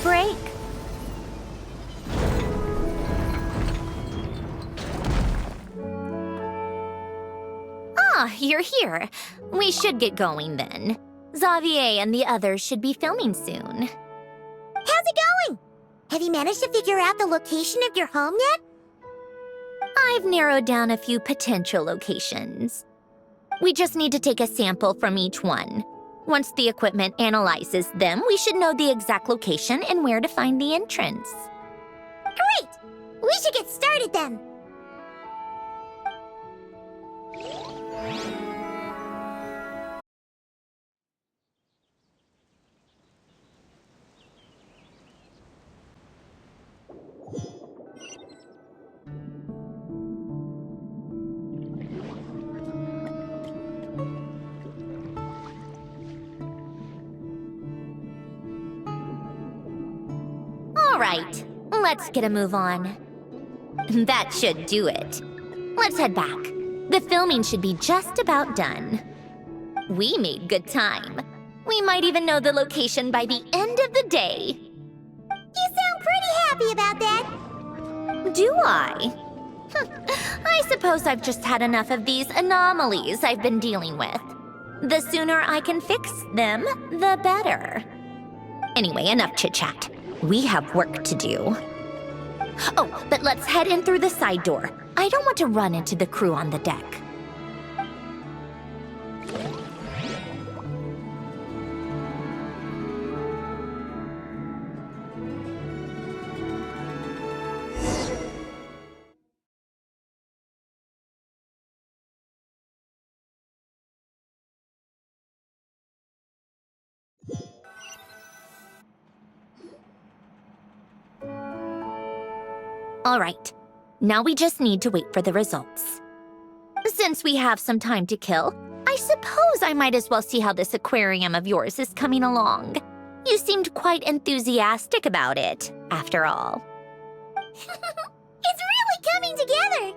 break. Ah, you're here. We should get going then. Xavier and the others should be filming soon. How's it going? Have you managed to figure out the location of your home yet? I've narrowed down a few potential locations. We just need to take a sample from each one. Once the equipment analyzes them, we should know the exact location and where to find the entrance. Great! We should get started then. All right, let's get a move on. That should do it. Let's head back. The filming should be just about done. We made good time. We might even know the location by the end of the day. You sound pretty happy about that. Do I? I suppose I've just had enough of these anomalies I've been dealing with. The sooner I can fix them, the better. Anyway, enough chit-chat. We have work to do. Oh, but let's head in through the side door. I don't want to run into the crew on the deck. All right, now we just need to wait for the results. Since we have some time to kill, I suppose I might as well see how this aquarium of yours is coming along. You seemed quite enthusiastic about it, after all. It's really coming together.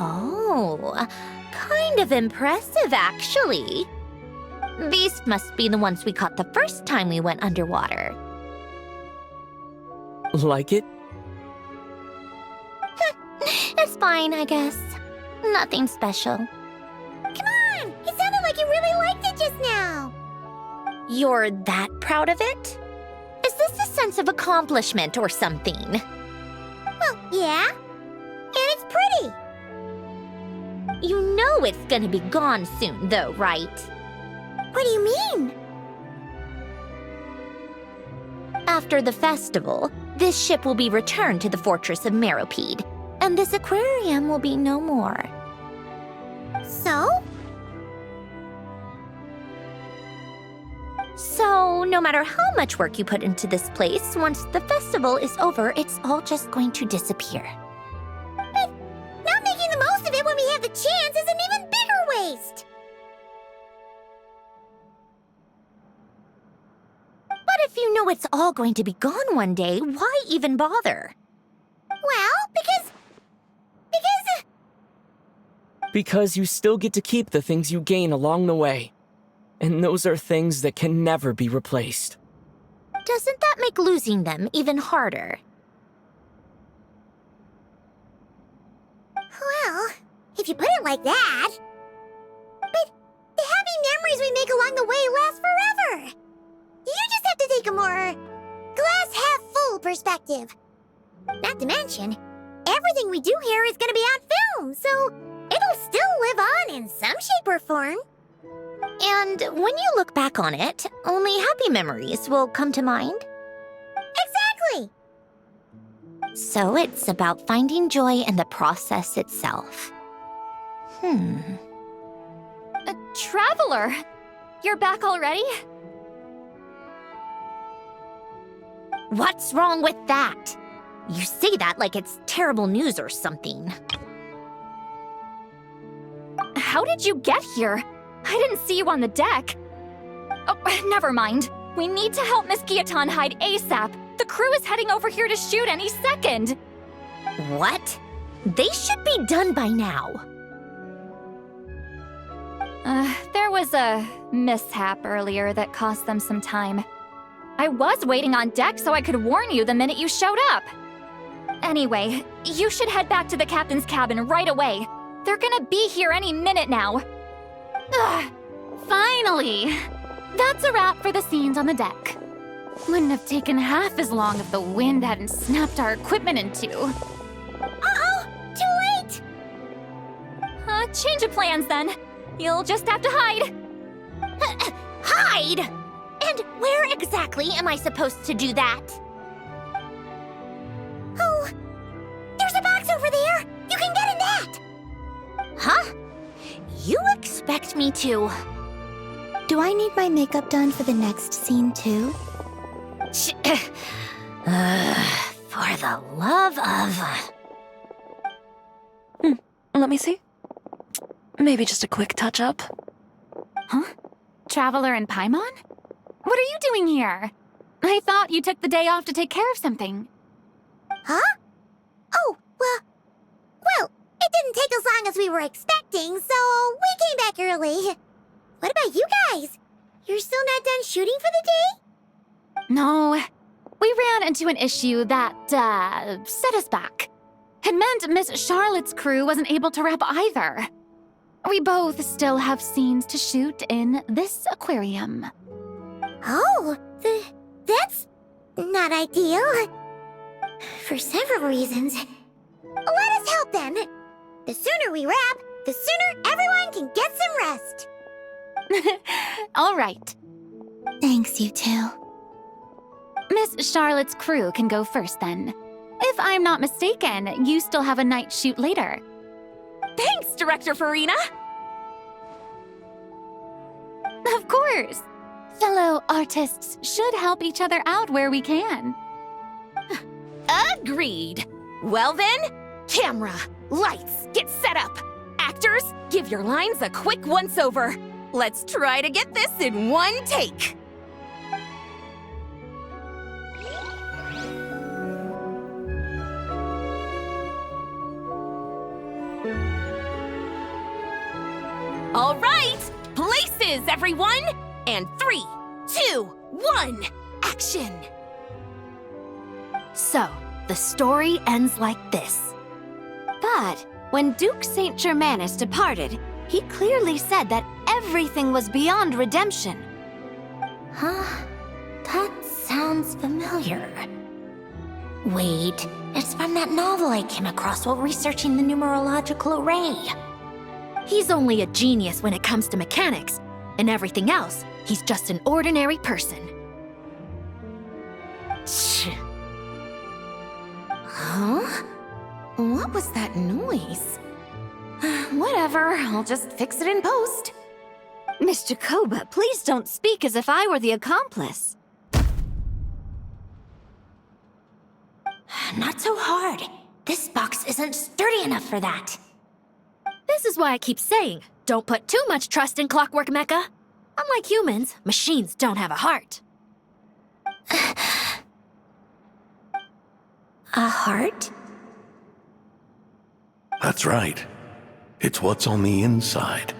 Oh, kind of impressive, actually. These must be the ones we caught the first time we went underwater. Like it? It's fine, I guess. Nothing special. Come on! It sounded like you really liked it just now. You're that proud of it? Is this a sense of accomplishment or something? Well, yeah. And it's pretty. You know it's gonna be gone soon, though, right? What do you mean? After the festival, this ship will be returned to the fortress of Meropide, and this aquarium will be no more. So? So, no matter how much work you put into this place, once the festival is over, it's all just going to disappear. But not making the most of it when we have the chance is an even bigger waste. But if you know it's all going to be gone one day, why even bother? Well, because... Because you still get to keep the things you gain along the way. And those are things that can never be replaced. Doesn't that make losing them even harder? Well, if you put it like that... But the happy memories we make along the way last forever. You just have to take a more glass-half-full perspective. Not to mention, everything we do here is going to be on film, so it'll still live on in some shape or form. And when you look back on it, only happy memories will come to mind? Exactly! So it's about finding joy in the process itself. A traveler! you're back already? What's wrong with that? You say that like it's terrible news or something. How did you get here? I didn't see you on the deck. Oh, never mind. We need to help Miss Guillotin hide ASAP. The crew is heading over here to shoot any second. What? They should be done by now. There was a mishap earlier that cost them some time. I was waiting on deck so I could warn you the minute you showed up. Anyway, you should head back to the captain's cabin right away. They're gonna be here any minute now. Ugh, finally! That's a wrap for the scenes on the deck. Wouldn't have taken half as long if the wind hadn't snapped our equipment in two. Uh-oh! Too late! Change of plans then. You'll just have to hide. Hide? And where exactly am I supposed to do that? Oh, there's a box over there! You can get in that! Huh? You expect me to... Do I need my makeup done for the next scene too? For the love of... Let me see. Maybe just a quick touch-up. Huh? Traveler and Paimon? What are you doing here? I thought you took the day off to take care of something. Huh? Oh, well, it didn't take as long as we were expecting, so we came back early. What about you guys? You're still not done shooting for the day? No. We ran into an issue that, set us back. It meant Miss Charlotte's crew wasn't able to wrap either. We both still have scenes to shoot in this aquarium. Oh, that's not ideal. For several reasons. Let us help then. The sooner we wrap, the sooner everyone can get some rest. All right. Thanks, you two. Miss Charlotte's crew can go first then. If I'm not mistaken, you still have a night shoot later. Thanks, Director Farina! Of course. Fellow artists should help each other out where we can. Agreed. Well then, camera, lights, get set up. Actors, give your lines a quick once-over. Let's try to get this in one take. All right, places, everyone! And 3, 2, 1, action! So, the story ends like this. But when Duke Saint Germanus departed, he clearly said that everything was beyond redemption. Huh? That sounds familiar. Wait, it's from that novel I came across while researching the numerological array. He's only a genius when it comes to mechanics, and everything else, he's just an ordinary person. Huh? What was that noise? Whatever, I'll just fix it in post. Miss Jacoba, please don't speak as if I were the accomplice. Not so hard. This box isn't sturdy enough for that. This is why I keep saying, don't put too much trust in Clockwork Mecha. Unlike humans, machines don't have a heart. A heart? That's right. It's what's on the inside.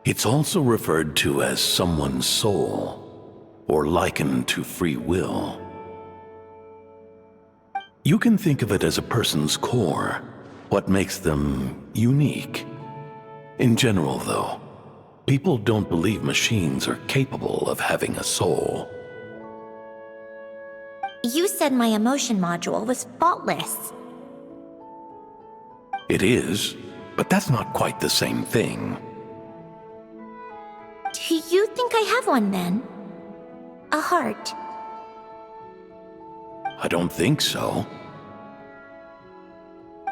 It's also referred to as someone's soul, or likened to free will. You can think of it as a person's core, what makes them unique. In general, though, people don't believe machines are capable of having a soul. You said my emotion module was faultless. It is, but that's not quite the same thing. Do you think I have one then? A heart? I don't think so.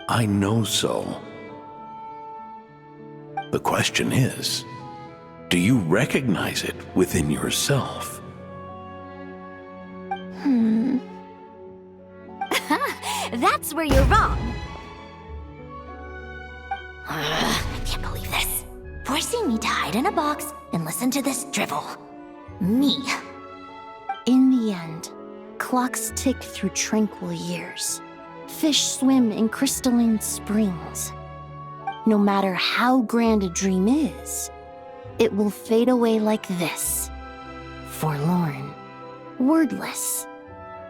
I know so. The question is, Do you recognize it within yourself? That's where you're wrong. I can't believe this. Forcing me to hide in a box and listen to this drivel. Me. In the end, clocks tick through tranquil years. Fish swim in crystalline springs. No matter how grand a dream is, it will fade away like this. Forlorn, wordless,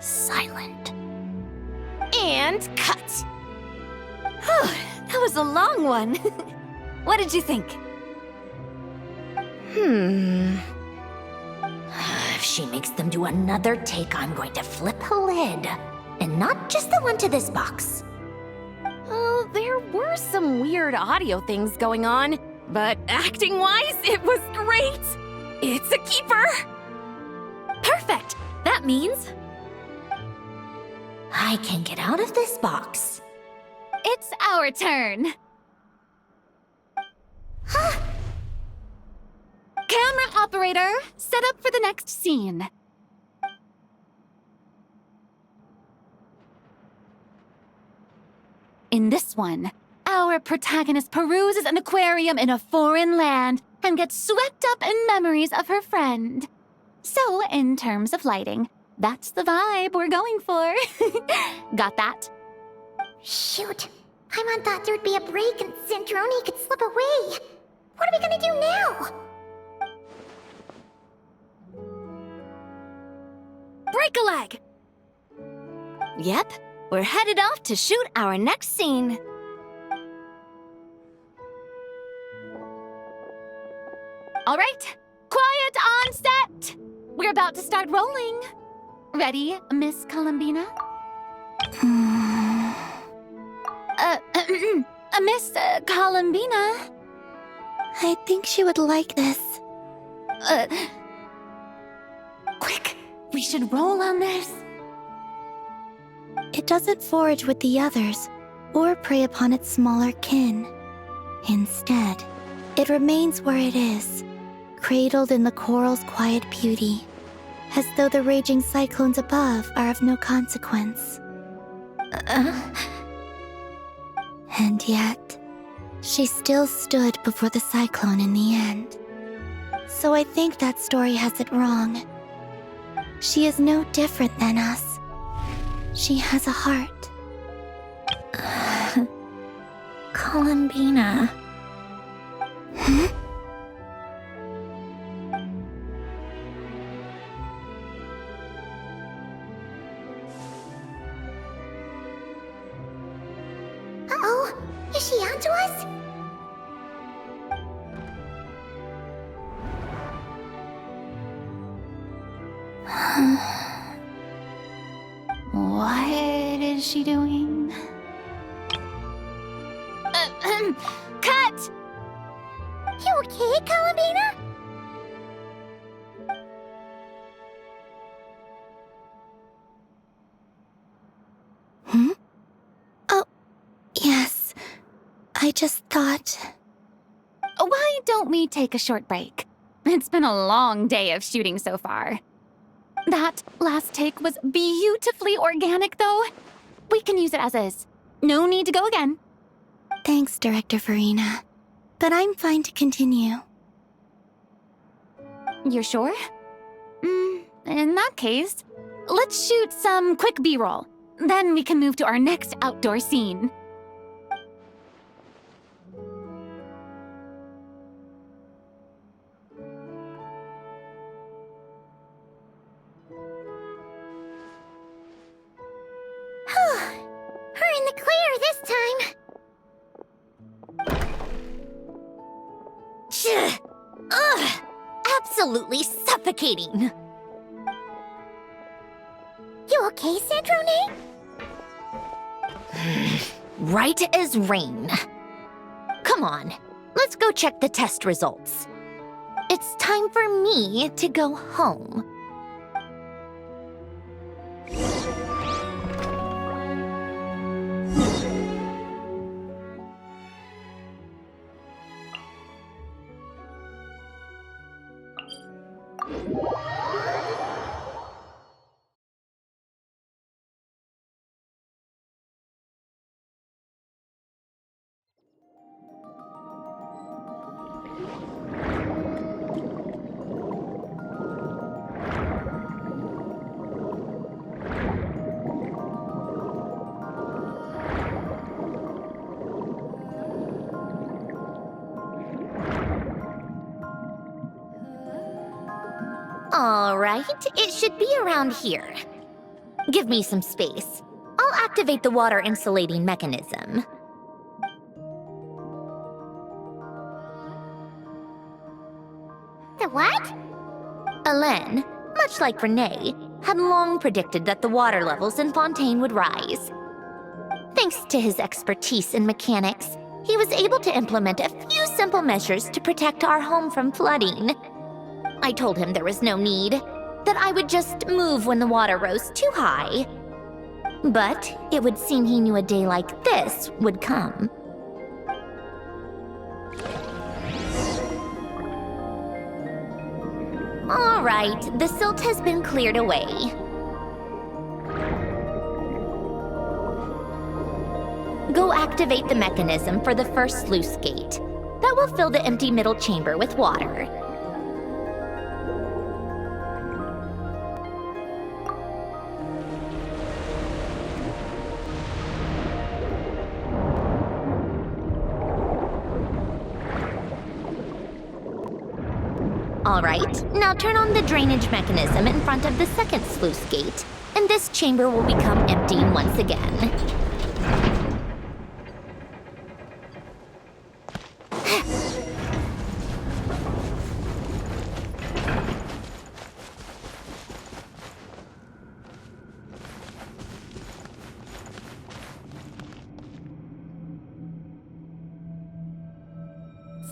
silent. And cut! That was a long one. What did you think? If she makes them do another take, I'm going to flip a lid. And not just the one to this box. Well, there were some weird audio things going on, but acting-wise, it was great! It's a keeper! Perfect! That means I can get out of this box. It's our turn. Camera operator, set up for the next scene. In this one, our protagonist peruses an aquarium in a foreign land and gets swept up in memories of her friend. So, in terms of lighting, that's the vibe we're going for. Got that? Shoot. Paimon thought there'd be a break and Sandrone could slip away. What are we gonna do now? break a leg. Yep, we're headed off to shoot our next scene. All right, quiet on set. We're about to start rolling. Ready, Miss Columbina? Miss Columbina? I think she would like this. Quick, we should roll on this. It doesn't forage with the others, or prey upon its smaller kin. Instead, it remains where it is, cradled in the coral's quiet beauty, as though the raging cyclones above are of no consequence. And yet, she still stood before the cyclone in the end. So I think that story has it wrong. She is no different than us. She has a heart. Columbina. Uh-oh, is she onto us? What is she doing? Cut! You okay, Columbina? Oh, yes. I just thought... Why don't we take a short break? It's been a long day of shooting so far. That last take was beautifully organic, though. We can use it as is. No need to go again. Thanks, Director Farina. But I'm fine to continue. You're sure? In that case, let's shoot some quick B-roll. Then we can move to our next outdoor scene. We're in the clear this time. Ugh! Absolutely suffocating. You okay, Sandrone? Right as rain. Come on, let's go check the test results. It's time for me to go home. All right, it should be around here. Give me some space. I'll activate the water insulating mechanism. The what? Alain, much like Renee, had long predicted that the water levels in Fontaine would rise. Thanks to his expertise in mechanics, he was able to implement a few simple measures to protect our home from flooding. I told him there was no need, that I would just move when the water rose too high. But it would seem he knew a day like this would come. All right, the silt has been cleared away. Go activate the mechanism for the first sluice gate. That will fill the empty middle chamber with water. All right, now turn on the drainage mechanism in front of the second sluice gate, and this chamber will become empty once again.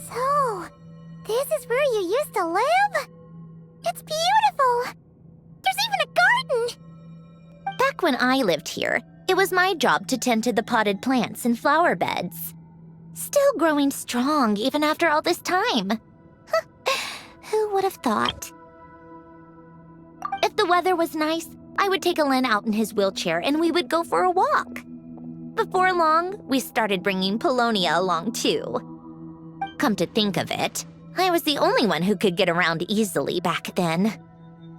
So, this is where you used to live? It's beautiful! There's even a garden! Back when I lived here, it was my job to tend to the potted plants and flower beds. Still growing strong even after all this time. Who would have thought? If the weather was nice, I would take Alain out in his wheelchair and we would go for a walk. Before long, we started bringing Polonia along too. Come to think of it, I was the only one who could get around easily back then.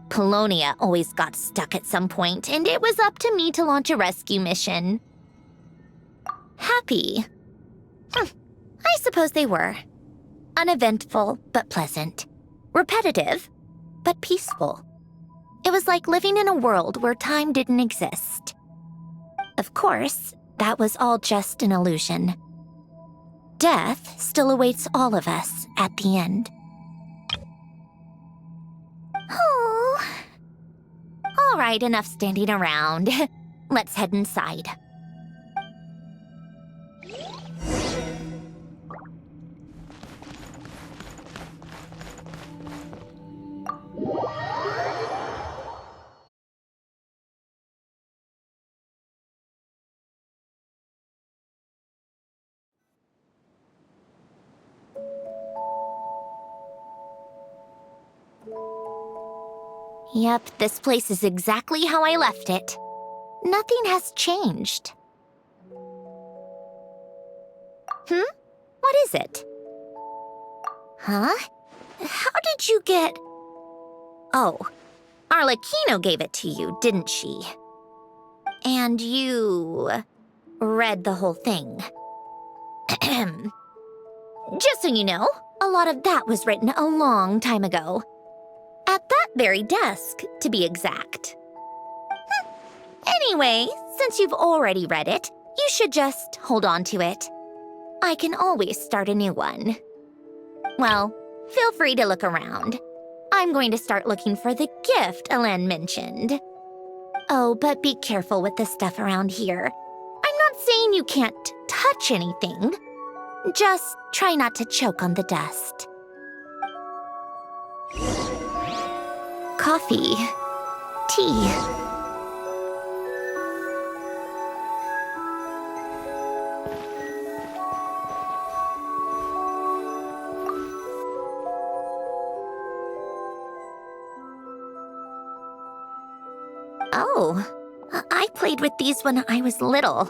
Polonia always got stuck at some point, and it was up to me to launch a rescue mission. Happy? I suppose they were. Uneventful, but pleasant. Repetitive, but peaceful. It was like living in a world where time didn't exist. Of course, that was all just an illusion. Death still awaits all of us at the end. Oh. All right, enough standing around. Let's head inside. Yep, this place is exactly how I left it. Nothing has changed. What is it? Huh? How did you get... Oh, Arlecchino gave it to you, didn't she? And you... read the whole thing. Just so you know, a lot of that was written a long time ago. At that very desk, to be exact. Anyway, since you've already read it, you should just hold on to it. I can always start a new one. Well, feel free to look around. I'm going to start looking for the gift Alain mentioned. Oh, but be careful with the stuff around here. I'm not saying you can't touch anything. Just try not to choke on the dust. Coffee. Tea. Oh, I played with these when I was little.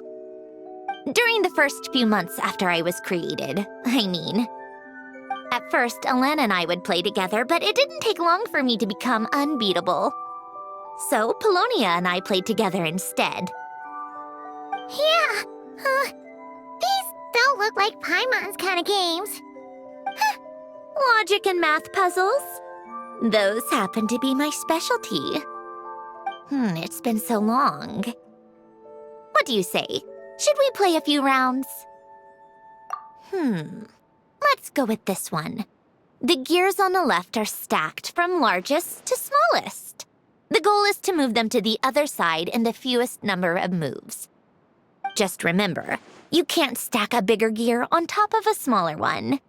During the first few months after I was created, I mean. At first, Alain and I would play together, but it didn't take long for me to become unbeatable. So, Polonia and I played together instead. Yeah, these don't look like Paimon's kind of games. Logic and math puzzles? Those happen to be my specialty. It's been so long. What do you say? Should we play a few rounds? Let's go with this one. The gears on the left are stacked from largest to smallest. The goal is to move them to the other side in the fewest number of moves. Just remember, you can't stack a bigger gear on top of a smaller one.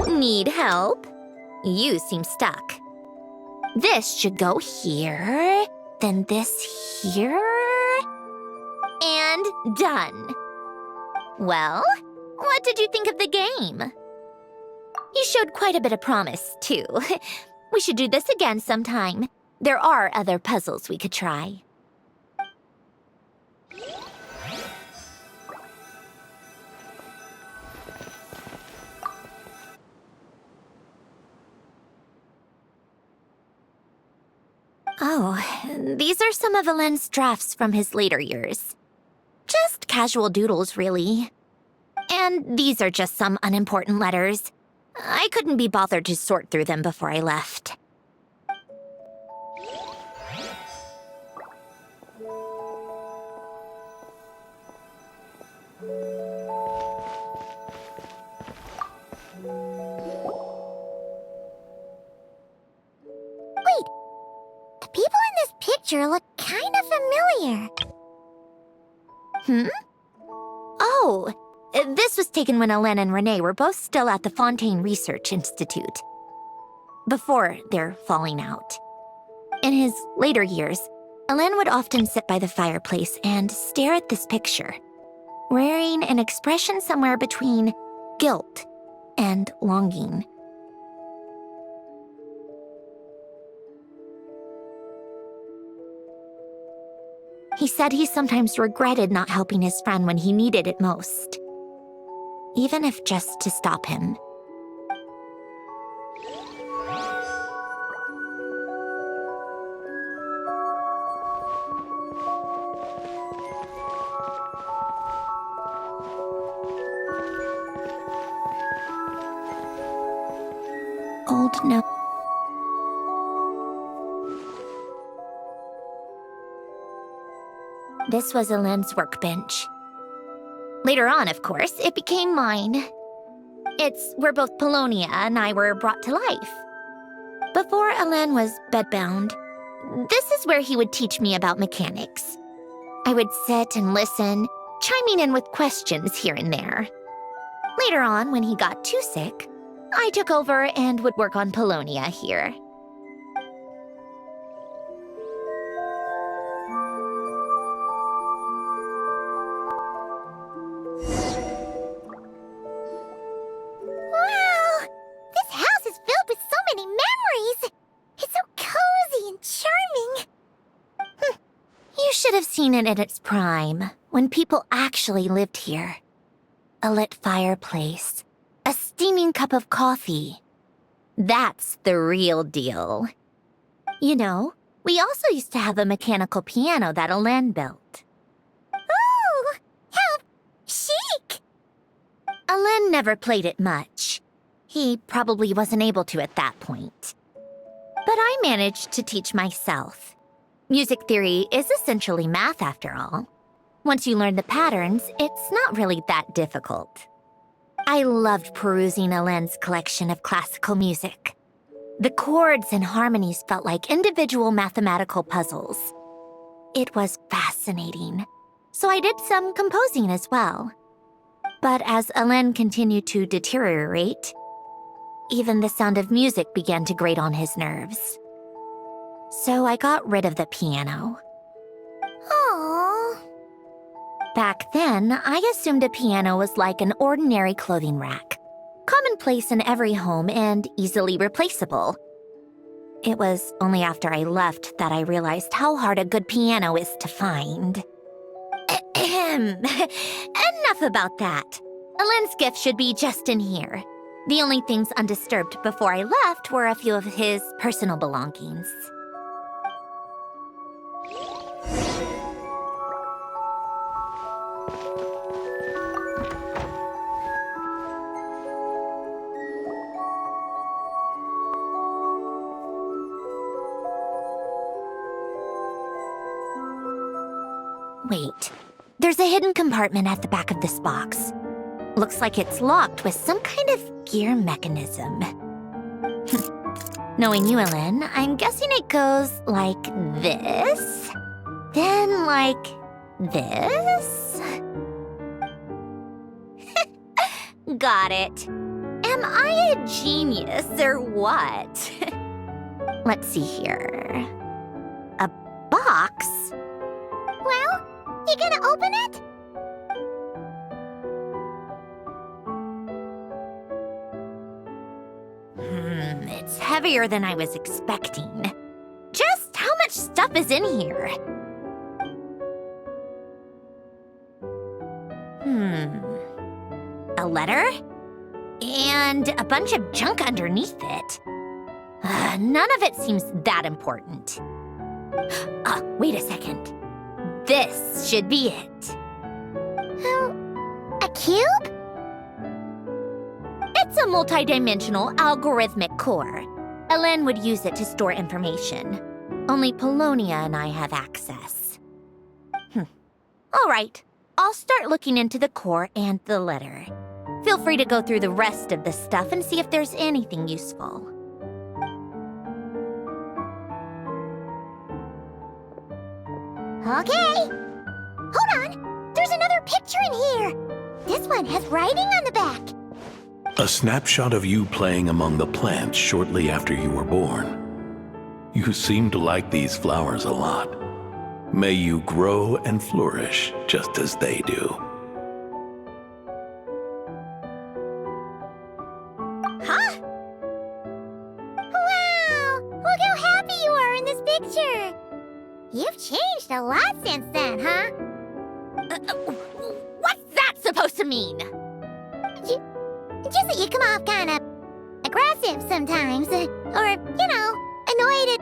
Need help? You seem stuck. This should go here, then this here, and done. Well, what did you think of the game? You showed quite a bit of promise, too. We should do this again sometime. There are other puzzles we could try. Oh, these are some of Alen's drafts from his later years. Just casual doodles, really. And these are just some unimportant letters. I couldn't be bothered to sort through them before I left. Wait, the people in this picture look kind of familiar. Oh, this was taken when Alen and Renee were both still at the Fontaine Research Institute. Before their falling out. In his later years, Alen would often sit by the fireplace and stare at this picture, wearing an expression somewhere between guilt and longing. He said he sometimes regretted not helping his friend when he needed it most, even if just to stop him. Old note. This was Alen's workbench. Later on, of course, it became mine. It's where both Polonia and I were brought to life. Before Alen was bedbound, this is where he would teach me about mechanics. I would sit and listen, chiming in with questions here and there. Later on, when he got too sick, I took over and would work on Polonia here. should have seen it at its prime, when people actually lived here. A lit fireplace, a steaming cup of coffee. That's the real deal. You know, we also used to have a mechanical piano that Alen built. Oh, how chic! Alen never played it much. He probably wasn't able to at that point. But I managed to teach myself. Music theory is essentially math after all. Once you learn the patterns, it's not really that difficult. I loved perusing Alen's collection of classical music. The chords and harmonies felt like individual mathematical puzzles. It was fascinating, so I did some composing as well. But as Alen continued to deteriorate, even the sound of music began to grate on his nerves. So I got rid of the piano. Aww. Back then, I assumed a piano was like an ordinary clothing rack, commonplace in every home and easily replaceable. It was only after I left that I realized how hard a good piano is to find. Ahem. Enough about that. Alen's gift should be just in here. The only things undisturbed before I left were a few of his personal belongings. Wait, there's a hidden compartment at the back of this box. Looks like it's locked with some kind of gear mechanism. Knowing you, Alen, I'm guessing it goes like this, then like this. Got it. Am I a genius or what? Let's see here. A box? Well, you gonna open it? It's heavier than I was expecting. Just how much stuff is in here? A letter? And a bunch of junk underneath it. None of it seems that important. Wait a second. This should be it. A cube? It's a multidimensional algorithmic core. Alen would use it to store information. Only Polonia and I have access. All right, I'll start looking into the core and the letter. Feel free to go through the rest of the stuff and see if there's anything useful. Okay. Hold on. There's another picture in here. This one has writing on the back. A snapshot of you playing among the plants shortly after you were born. You seem to like these flowers a lot. May you grow and flourish just as they do. Huh? Wow! Look how happy you are in this picture. You've changed a lot since then, huh? What's that supposed to mean? Just that you come off kind of aggressive sometimes. Or, you know, annoyed at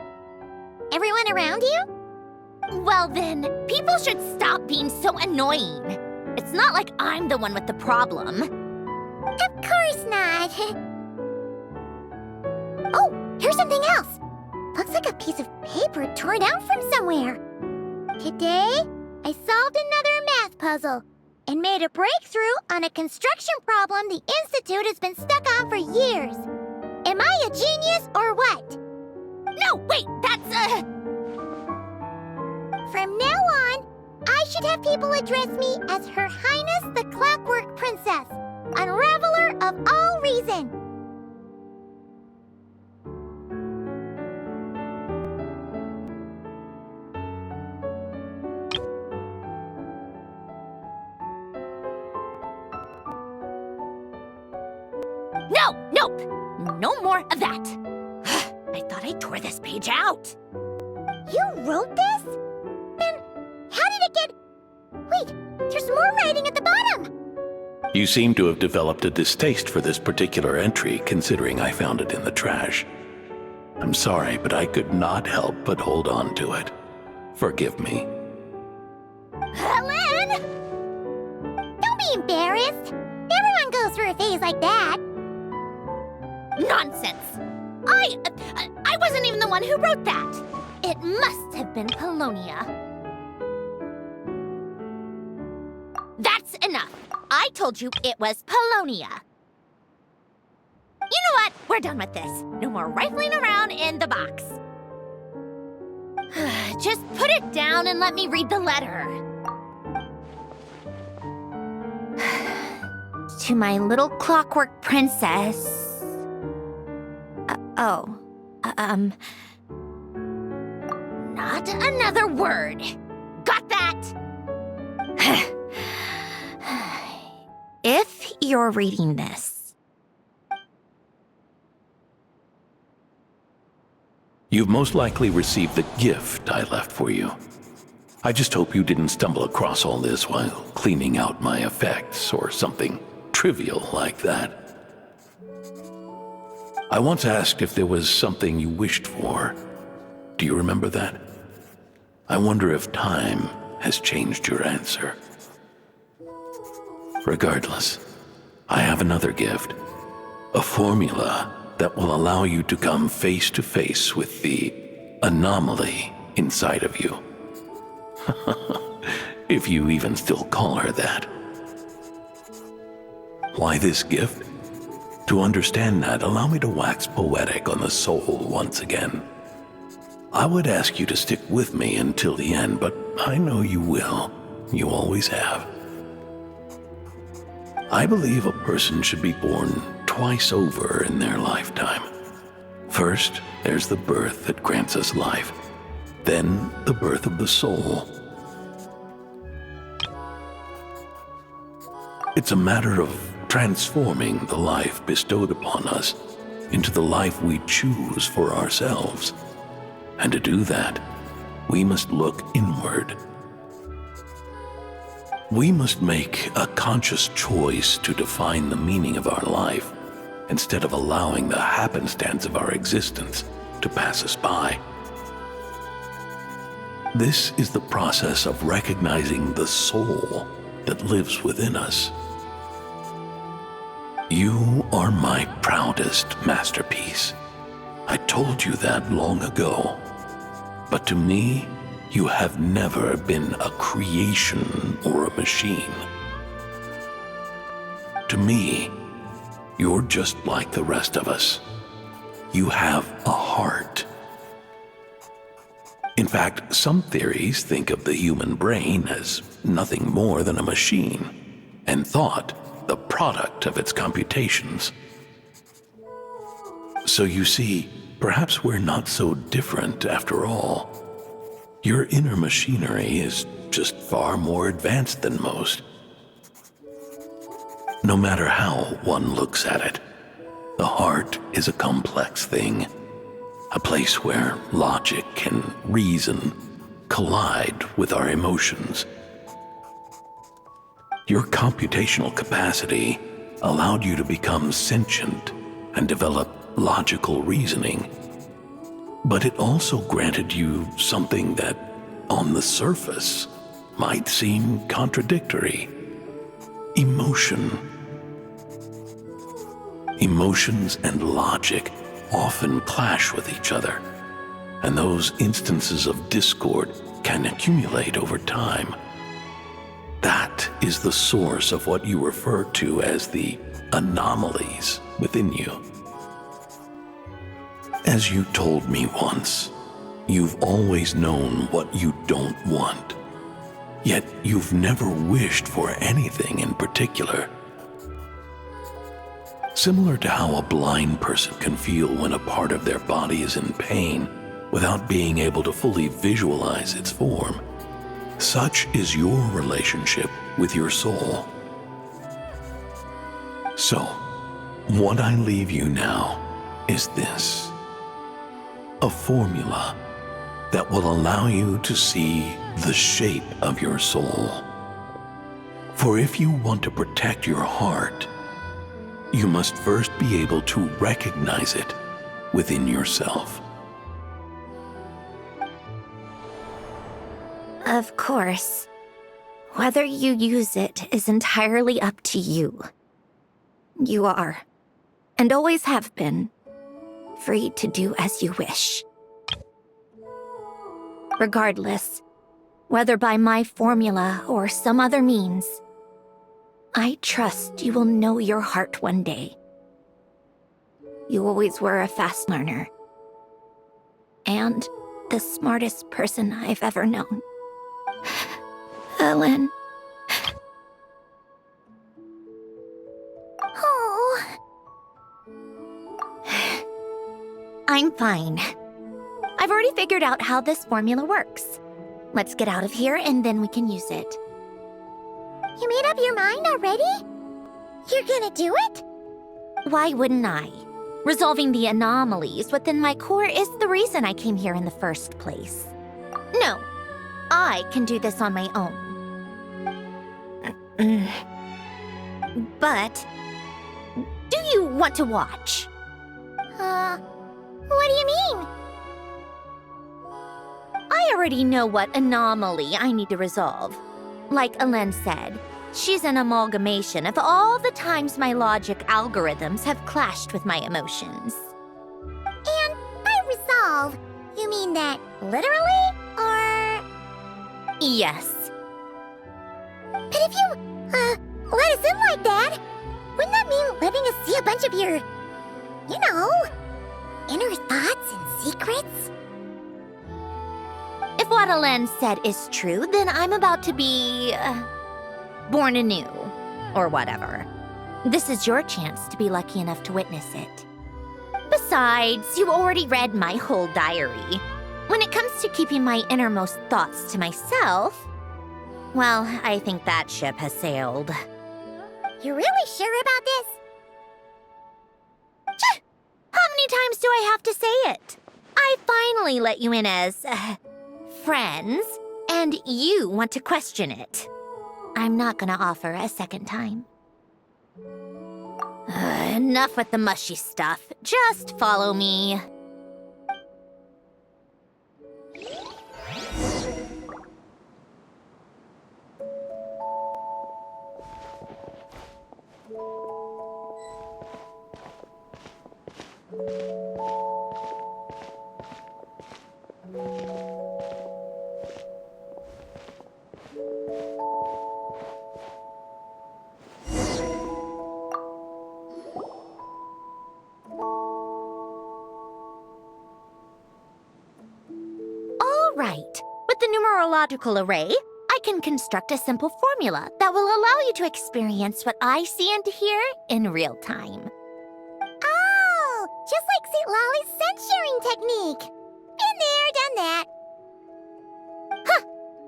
everyone around you. Well then, people should stop being so annoying. It's not like I'm the one with the problem. Of course not. Oh, here's something else. Looks like a piece of paper torn out from somewhere. Today, I solved another math puzzle and made a breakthrough on a construction problem the Institute has been stuck on for years. Am I a genius or what? No, wait, that's From now on, I should have people address me as Her Highness the Clockwork Princess, unraveler of all reason. Nope, no more of that. I thought I tore this page out. You wrote this? Then how there's more writing at the bottom. You seem to have developed a distaste for this particular entry, considering I found it in the trash. I'm sorry, but I could not help but hold on to it. Forgive me. Helen! Don't be embarrassed. Everyone goes through a phase like that. Nonsense! I wasn't even the one who wrote that. It must have been Polonia. That's enough. I told you it was Polonia. You know what? We're done with this. No more rifling around in the box. Just put it down and let me read the letter. To my little clockwork princess. Not another word. Got that? If you're reading this, You've most likely received the gift I left for you. I just hope you didn't stumble across all this while cleaning out my effects or something trivial like that. I once asked if there was something you wished for. Do you remember that? I wonder if time has changed your answer. Regardless, I have another gift. A formula that will allow you to come face to face with the anomaly inside of you. If you even still call her that. Why this gift? To understand that, allow me to wax poetic on the soul once again. I would ask you to stick with me until the end, but I know you will. You always have. I believe a person should be born twice over in their lifetime. First, there's the birth that grants us life. Then, the birth of the soul. It's a matter of transforming the life bestowed upon us into the life we choose for ourselves. And to do that, we must look inward. We must make a conscious choice to define the meaning of our life instead of allowing the happenstance of our existence to pass us by. This is the process of recognizing the soul that lives within us. You are my proudest masterpiece. I told you that long ago. But to me, you have never been a creation or a machine. To me, you're just like the rest of us. You have a heart. In fact, some theories think of the human brain as nothing more than a machine, and thought the product of its computations. So you see, perhaps we're not so different after all. Your inner machinery is just far more advanced than most. No matter how one looks at it, the heart is a complex thing, a place where logic and reason collide with our emotions. Your computational capacity allowed you to become sentient and develop logical reasoning. But it also granted you something that, on the surface, might seem contradictory. Emotion. Emotions and logic often clash with each other, and those instances of discord can accumulate over time. That is the source of what you refer to as the anomalies within you. As you told me once, you've always known what you don't want, yet you've never wished for anything in particular. Similar to how a blind person can feel when a part of their body is in pain without being able to fully visualize its form, such is your relationship with your soul. So, what I leave you now is this: a formula that will allow you to see the shape of your soul. For if you want to protect your heart, you must first be able to recognize it within yourself. Of course. Whether you use it is entirely up to you. You are, and always have been, free to do as you wish. Regardless, whether by my formula or some other means, I trust you will know your heart one day. You always were a fast learner, and the smartest person I've ever known. Ellen. Oh. I'm fine. I've already figured out how this formula works. Let's get out of here and then we can use it. You made up your mind already? You're gonna do it? Why wouldn't I? Resolving the anomalies within my core is the reason I came here in the first place. No, I can do this on my own. But, do you want to watch? What do you mean? I already know what anomaly I need to resolve. Like Ellen said, she's an amalgamation of all the times my logic algorithms have clashed with my emotions. And by resolve, you mean that literally? Or... Yes. But if you, let us in like that, wouldn't that mean letting us see a bunch of your, you know, inner thoughts and secrets? If what Ellen said is true, then I'm about to be... born anew, or whatever. This is your chance to be lucky enough to witness it. Besides, you already read my whole diary. When it comes to keeping my innermost thoughts to myself, well, I think that ship has sailed. You're really sure about this? How many times do I have to say it? I finally let you in as, friends, and you want to question it. I'm not gonna offer a second time. Enough with the mushy stuff. Just follow me. All right. With the numerological array, I can construct a simple formula that will allow you to experience what I see and hear in real time. Oh, just like St. Lolly's scent-sharing technique. Been there, done that.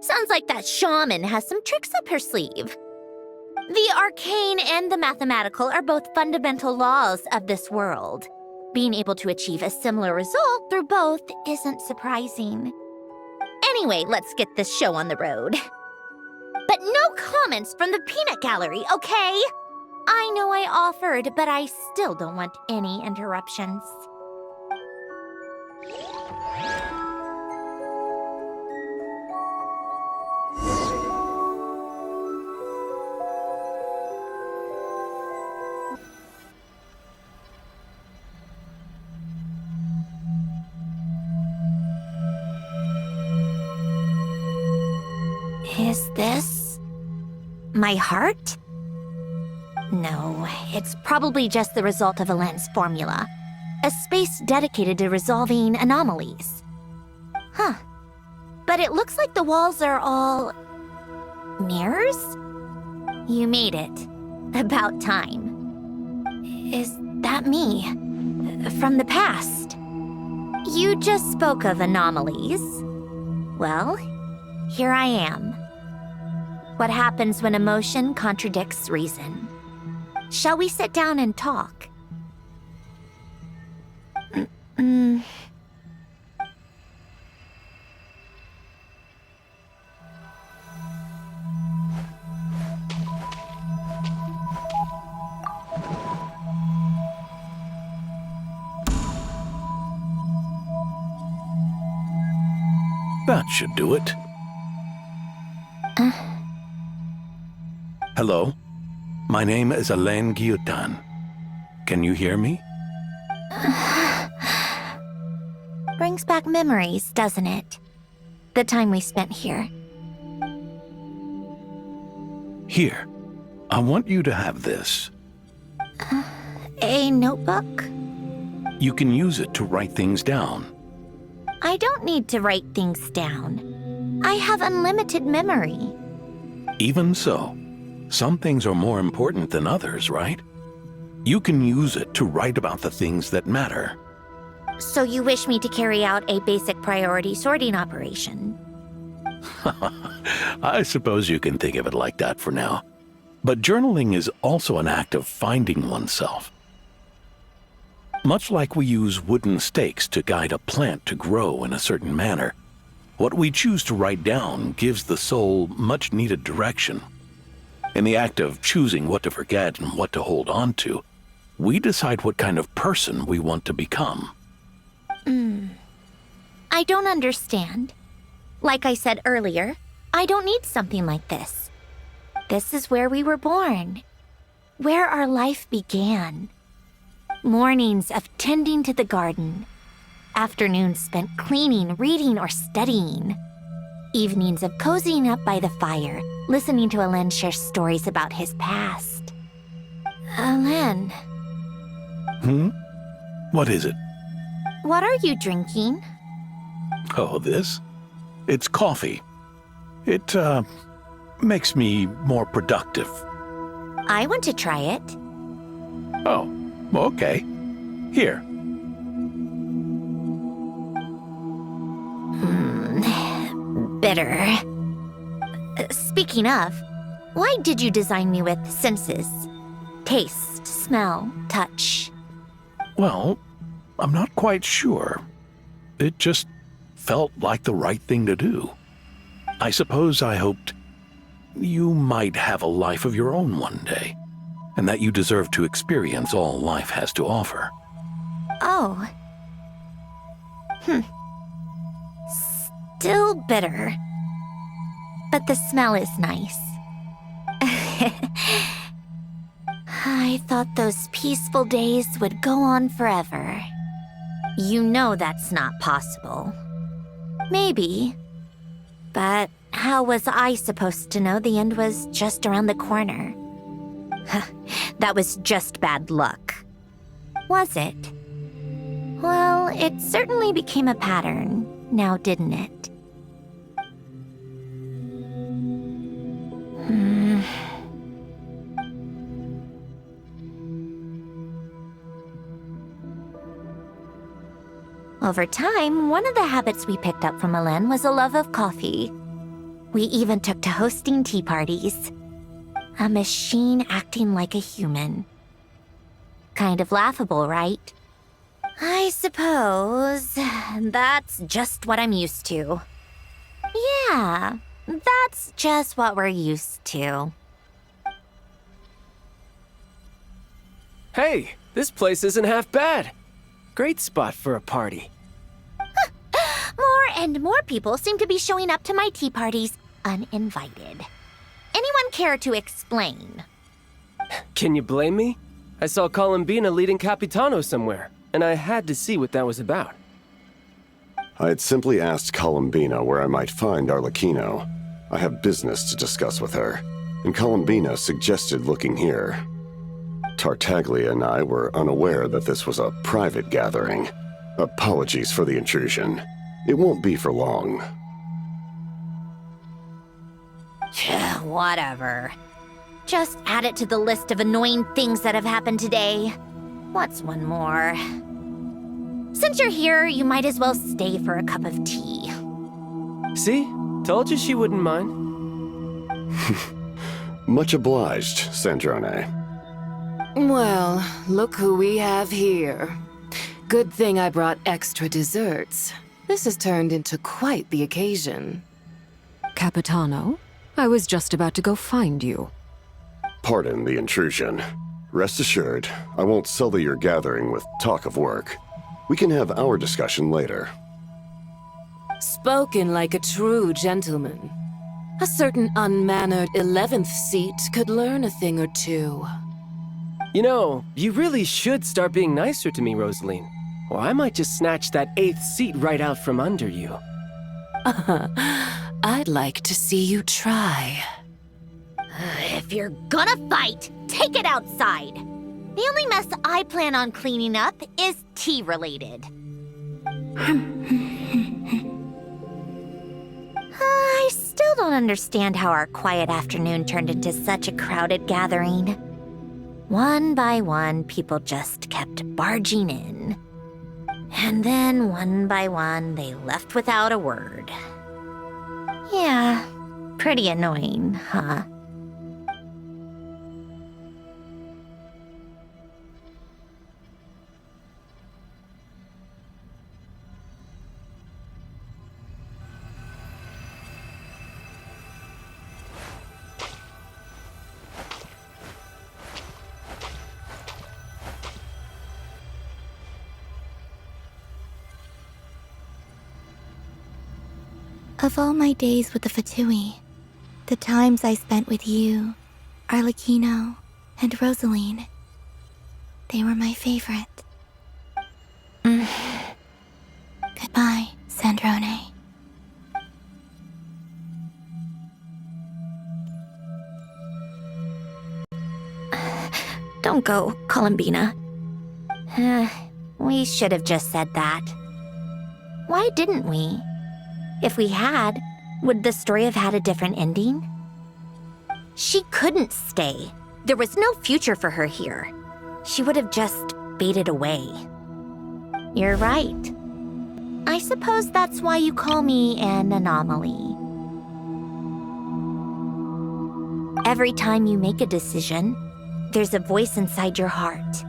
Sounds like that shaman has some tricks up her sleeve. The arcane and the mathematical are both fundamental laws of this world. Being able to achieve a similar result through both isn't surprising. Anyway, let's get this show on the road. But no comments from the peanut gallery, okay? I know I offered, but I still don't want any interruptions. Is this my heart? No, it's probably just the result of Ellen's formula. A space dedicated to resolving anomalies. Huh. But it looks like the walls are all... mirrors? You made it. About time. Is that me? From the past? You just spoke of anomalies. Well, here I am. What happens when emotion contradicts reason? Shall we sit down and talk? That should do it. Hello? My name is Alain Guillotin. Can you hear me? Brings back memories, doesn't it? The time we spent here. Here. I want you to have this. A notebook? You can use it to write things down. I don't need to write things down. I have unlimited memory. Even so, some things are more important than others, right? You can use it to write about the things that matter. So you wish me to carry out a basic priority sorting operation? I suppose you can think of it like that for now. But journaling is also an act of finding oneself. Much like we use wooden stakes to guide a plant to grow in a certain manner, what we choose to write down gives the soul much needed direction. In the act of choosing what to forget and what to hold on to, we decide what kind of person we want to become. I don't understand. Like I said earlier, I don't need something like this. This is where we were born, where our life began. Mornings of tending to the garden, afternoons spent cleaning, reading, or studying, evenings of cozying up by the fire, listening to Alain share stories about his past. Alain, What is it? what are you drinking? Oh, this? It's coffee. It, makes me more productive. I want to try it. Oh, okay. Here. Bitter. Speaking of, why did you design me with senses? Taste, smell, touch. Well, I'm not quite sure. It just felt like the right thing to do. I suppose I hoped you might have a life of your own one day, and that you deserve to experience all life has to offer. Oh. Still bitter. But the smell is nice. I thought those peaceful days would go on forever. You know that's not possible. Maybe. But how was I supposed to know the end was just around the corner? That was just bad luck. Was it? Well, it certainly became a pattern, now didn't it? Over time, one of the habits we picked up from Alain was a love of coffee. We even took to hosting tea parties. A machine acting like a human. Kind of laughable, right? I suppose that's just what I'm used to. Yeah, that's just what we're used to. Hey, this place isn't half bad. Great spot for a party. More and more people seem to be showing up to my tea parties uninvited. Anyone care to explain? Can you blame me? I saw Columbina leading Capitano somewhere, and I had to see what that was about. I had simply asked Columbina where I might find Arlecchino. I have business to discuss with her, and Columbina suggested looking here. Tartaglia and I were unaware that this was a private gathering. Apologies for the intrusion. It won't be for long. Whatever. Just add it to the list of annoying things that have happened today. What's one more? Since you're here, you might as well stay for a cup of tea. See? Told you she wouldn't mind. Much obliged, Sandrone. Well, look who we have here. Good thing I brought extra desserts. This has turned into quite the occasion. Capitano, I was just about to go find you. Pardon the intrusion. Rest assured, I won't sully your gathering with talk of work. We can have our discussion later. Spoken like a true gentleman. A certain unmannered 11th seat could learn a thing or two. You know, you really should start being nicer to me, Rosaline. Or I might just snatch that 8th seat right out from under you. I'd like to see you try. If you're gonna fight, take it outside. The only mess I plan on cleaning up is tea-related. I still don't understand how our quiet afternoon turned into such a crowded gathering. One by one, people just kept barging in. And then, one by one, they left without a word. Yeah, pretty annoying, huh? Of all my days with the Fatui, the times I spent with you, Arlecchino, and Rosaline, they were my favorite. Goodbye, Sandrone. Don't go, Columbina. We should have just said that. Why didn't we? If we had, would the story have had a different ending? She couldn't stay. There was no future for her here. She would have just faded away. You're right. I suppose that's why you call me an anomaly. Every time you make a decision, there's a voice inside your heart.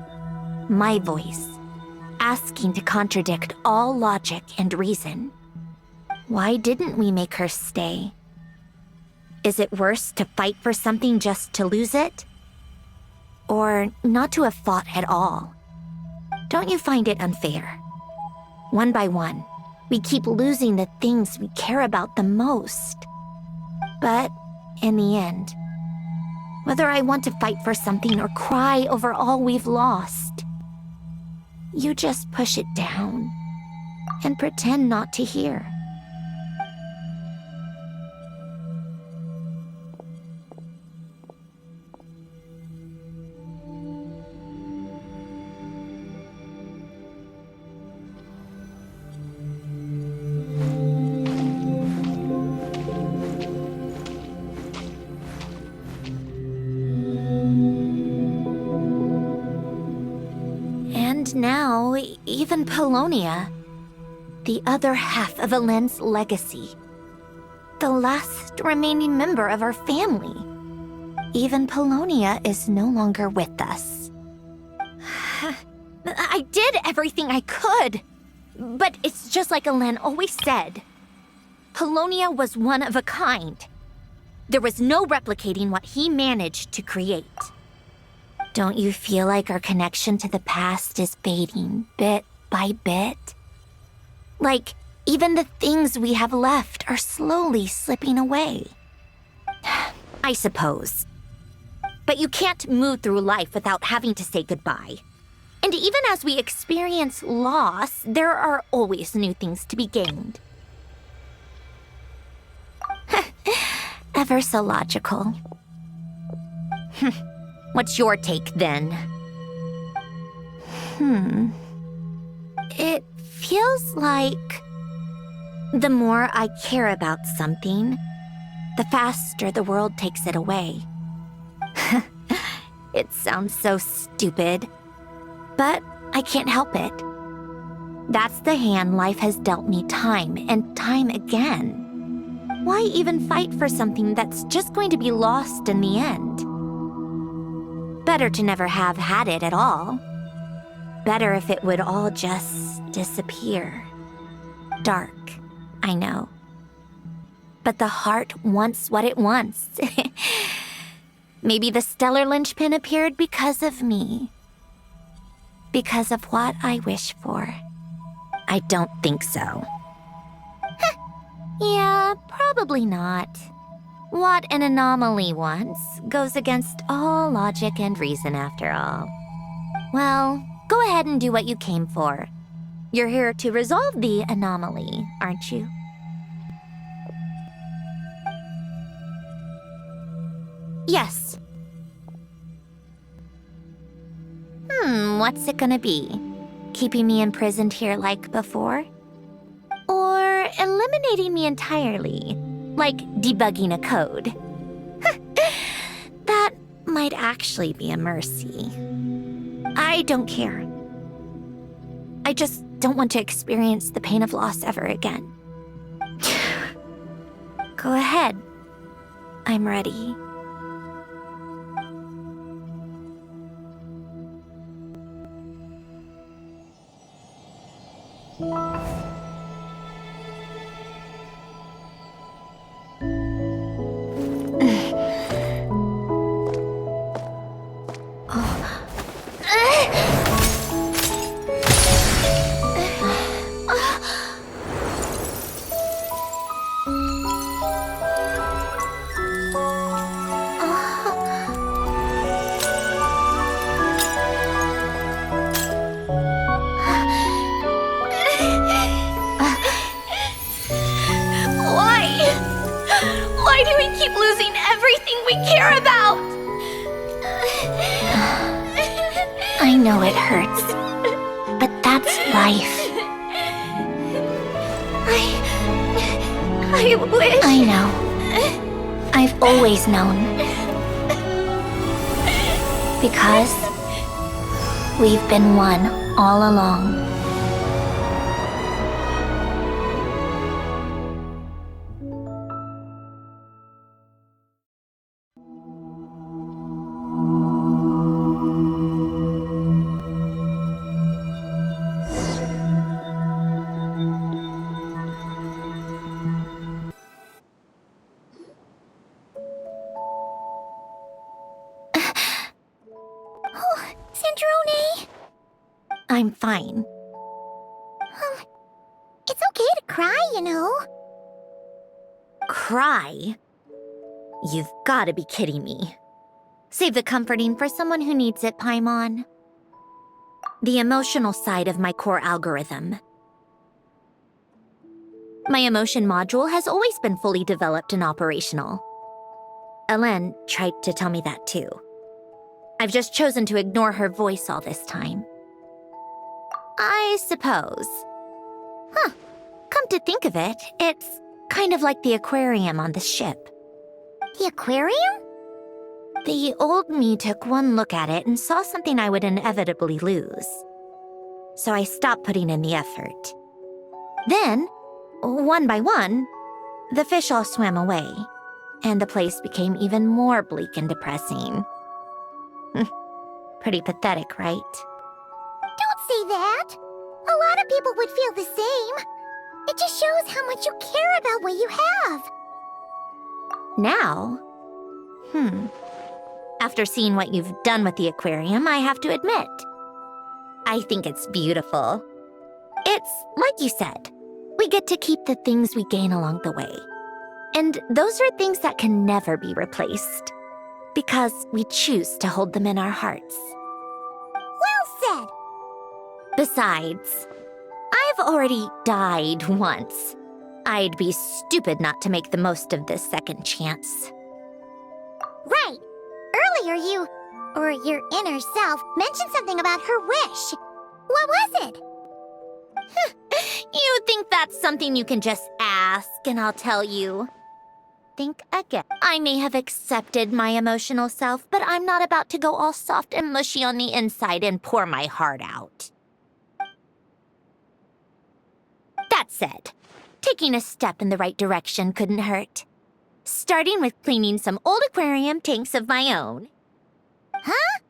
My voice, asking to contradict all logic and reason. Why didn't we make her stay? Is it worse to fight for something just to lose it? Or not to have fought at all? Don't you find it unfair? One by one, we keep losing the things we care about the most. But in the end, whether I want to fight for something or cry over all we've lost, you just push it down and pretend not to hear. And now, even Polonia, the other half of Elend's legacy, the last remaining member of our family, even Polonia is no longer with us. I did everything I could, but it's just like Elend always said. Polonia was one of a kind. There was no replicating what he managed to create. Don't you feel like our connection to the past is fading bit by bit? Like, even the things we have left are slowly slipping away. I suppose. But you can't move through life without having to say goodbye. And even as we experience loss, there are always new things to be gained. Ever so logical. What's your take, then? It feels like the more I care about something, the faster the world takes it away. It sounds so stupid, but I can't help it. That's the hand life has dealt me time and time again. Why even fight for something that's just going to be lost in the end? Better to never have had it at all. Better if it would all just disappear. Dark, I know. But the heart wants what it wants. Maybe the stellar linchpin appeared because of me. Because of what I wish for. I don't think so. Yeah, probably not. What an anomaly wants goes against all logic and reason after all. Well, go ahead and do what you came for. You're here to resolve the anomaly, aren't you? Yes. What's it gonna be? Keeping me imprisoned here like before? Or eliminating me entirely, like debugging a code? That might actually be a mercy. I don't care. I just don't want to experience the pain of loss ever again. Go ahead. I'm ready. Why do we keep losing everything we care about? I know it hurts, but that's life. I wish... I know. I've always known. Because we've been one all along. Sandrone! I'm fine. It's okay to cry, you know. Cry? You've gotta be kidding me. Save the comforting for someone who needs it, Paimon. The emotional side of my core algorithm. My emotion module has always been fully developed and operational. Elen tried to tell me that too. I've just chosen to ignore her voice all this time. I suppose. Come to think of it, it's kind of like the aquarium on the ship. The aquarium? The old me took one look at it and saw something I would inevitably lose. So I stopped putting in the effort. Then, one by one, the fish all swam away, and the place became even more bleak and depressing. Pretty pathetic, right? Don't say that. A lot of people would feel the same. It just shows how much you care about what you have. Now? After seeing what you've done with the aquarium, I have to admit, I think it's beautiful. It's like you said, we get to keep the things we gain along the way. And those are things that can never be replaced, because we choose to hold them in our hearts. Well said. Besides, I've already died once. I'd be stupid not to make the most of this second chance. Right. Earlier you, or your inner self, mentioned something about her wish. What was it? You think that's something you can just ask and I'll tell you? Think again. I may have accepted my emotional self, but I'm not about to go all soft and mushy on the inside and pour my heart out. That said, taking a step in the right direction couldn't hurt. Starting with cleaning some old aquarium tanks of my own. Huh?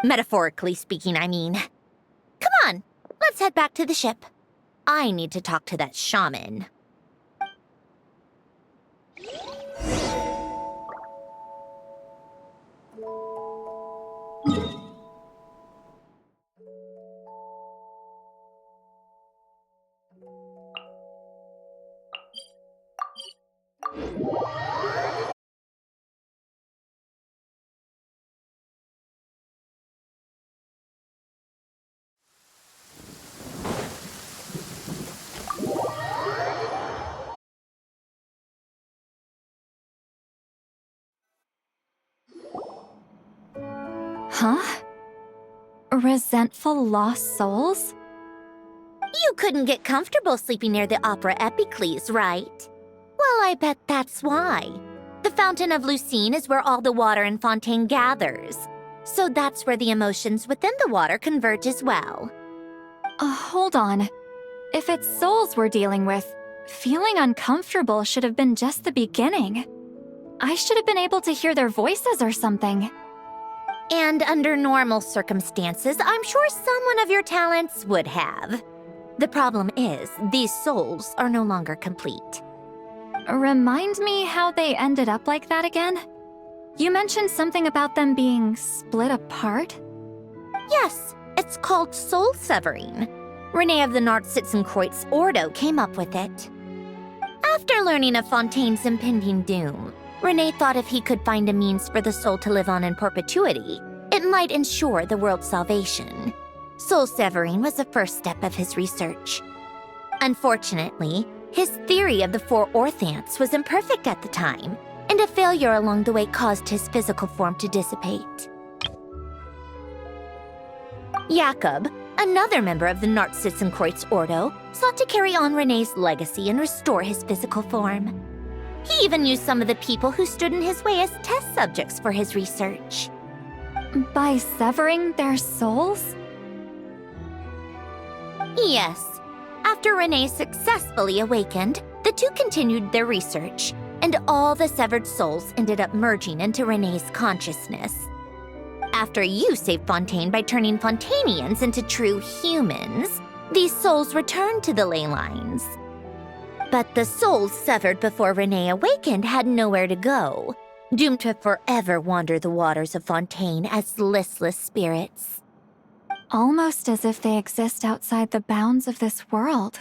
Metaphorically speaking, I mean. Come on, let's head back to the ship. I need to talk to that shaman. Huh? Resentful lost souls? You couldn't get comfortable sleeping near the Opera Epicles, right? Well, I bet that's why. The Fountain of Lucine is where all the water in Fontaine gathers. So that's where the emotions within the water converge as well. Hold on. If it's souls we're dealing with, feeling uncomfortable should have been just the beginning. I should have been able to hear their voices or something. And under normal circumstances, I'm sure someone of your talents would have. The problem is, these souls are no longer complete. Remind me how they ended up like that again? You mentioned something about them being split apart? Yes, it's called soul severing. Renee of the Nartsitzenkreuz Ordo came up with it. After learning of Fontaine's impending doom, Renee thought if he could find a means for the soul to live on in perpetuity, it might ensure the world's salvation. Soul severing was the first step of his research. Unfortunately, his theory of the four orthants was imperfect at the time, and a failure along the way caused his physical form to dissipate. Jakob, another member of the Nartsitzenkreuz Ordo, sought to carry on Renee's legacy and restore his physical form. He even used some of the people who stood in his way as test subjects for his research. By severing their souls? Yes. After Renee successfully awakened, the two continued their research, and all the severed souls ended up merging into Renee's consciousness. After you saved Fontaine by turning Fontainians into true humans, these souls returned to the ley lines. But the souls severed before Renee awakened had nowhere to go, doomed to forever wander the waters of Fontaine as listless spirits. Almost as if they exist outside the bounds of this world.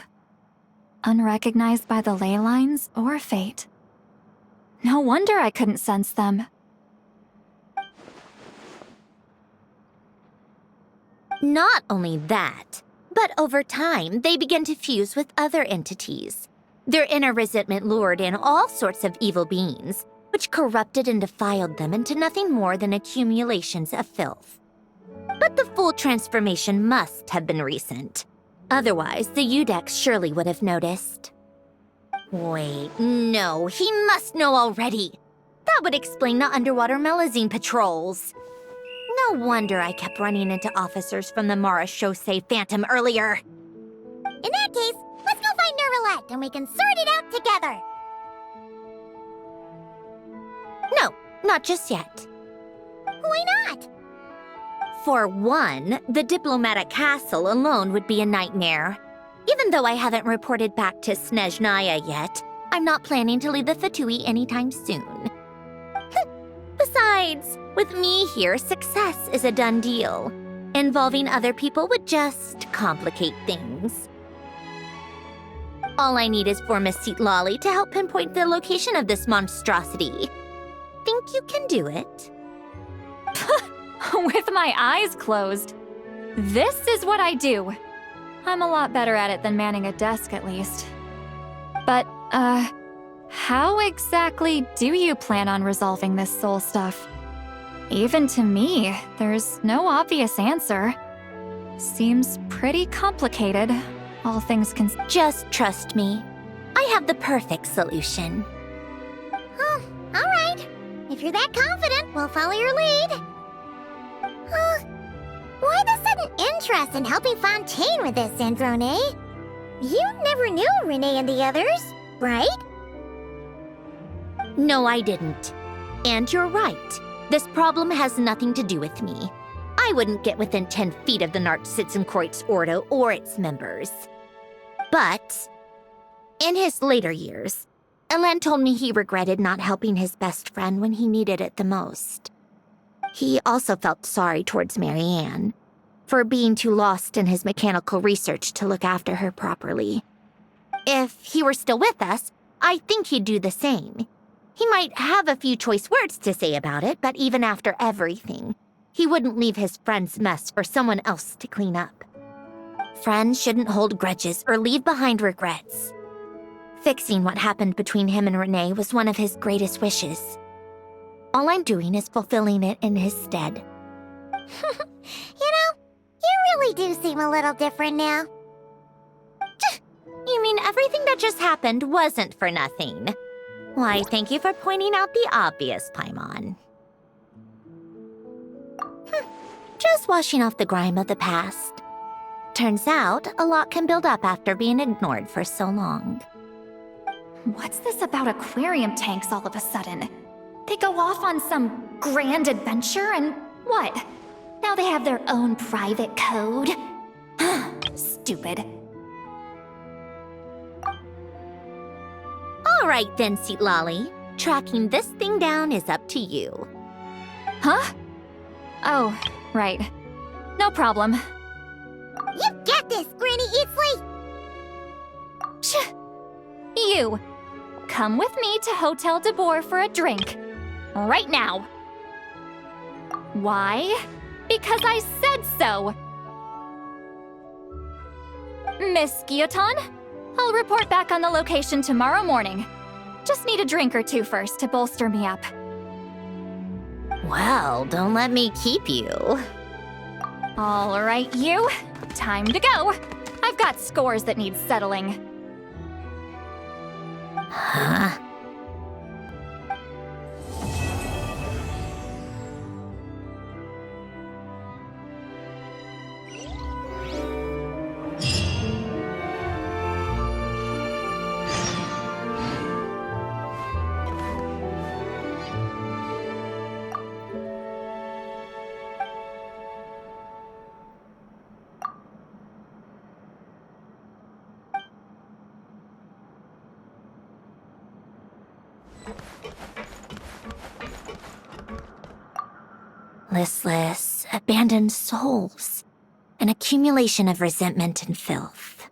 Unrecognized by the ley lines or fate. No wonder I couldn't sense them. Not only that, but over time, they began to fuse with other entities. Their inner resentment lured in all sorts of evil beings, which corrupted and defiled them into nothing more than accumulations of filth. But the full transformation must have been recent. Otherwise, the Udex surely would have noticed. Wait, no, he must know already. That would explain the underwater Melazine patrols. No wonder I kept running into officers from the Marechaussee Phantom earlier. In that case, let's go find Nervalette and we can sort it out together. No, not just yet. Why not? For one, the diplomatic castle alone would be a nightmare. Even though I haven't reported back to Snezhnaya yet, I'm not planning to leave the Fatui anytime soon. Besides, with me here, success is a done deal. Involving other people would just complicate things. All I need is for Miss Lolly to help pinpoint the location of this monstrosity. Think you can do it? With my eyes closed. This is what I do. I'm a lot better at it than manning a desk, at least. But, how exactly do you plan on resolving this soul stuff? Even to me, there's no obvious answer. Seems pretty complicated, all things considered. Just trust me. I have the perfect solution. Oh, all right. If you're that confident, we'll follow your lead. Why the sudden interest in helping Fontaine with this, Androne? You never knew Renee and the others, right? No, I didn't. And you're right. This problem has nothing to do with me. I wouldn't get within 10 feet of the Nartsitzenkreuz Ordo or its members. But, in his later years, Elan told me he regretted not helping his best friend when he needed it the most. He also felt sorry towards Marianne for being too lost in his mechanical research to look after her properly. If he were still with us, I think he'd do the same. He might have a few choice words to say about it, but even after everything, he wouldn't leave his friend's mess for someone else to clean up. Friends shouldn't hold grudges or leave behind regrets. Fixing what happened between him and Renee was one of his greatest wishes. All I'm doing is fulfilling it in his stead. You really do seem a little different now. You mean everything that just happened wasn't for nothing? Why, thank you for pointing out the obvious, Paimon. Just washing off the grime of the past. Turns out, a lot can build up after being ignored for so long. What's this about aquarium tanks all of a sudden? They go off on some grand adventure and what? Now they have their own private code? Stupid. All right then, Lolly. Tracking this thing down is up to you. Huh? Oh, right. No problem. You got this, Granny Eatsley! You! Come with me to Hotel de Boer for a drink. Right now. Why? Because I said so! Miss Guillotin, I'll report back on the location tomorrow morning. Just need a drink or two first to bolster me up. Well, don't let me keep you. All right, you. Time to go. I've got scores that need settling. Huh? Listless, abandoned souls. An accumulation of resentment and filth.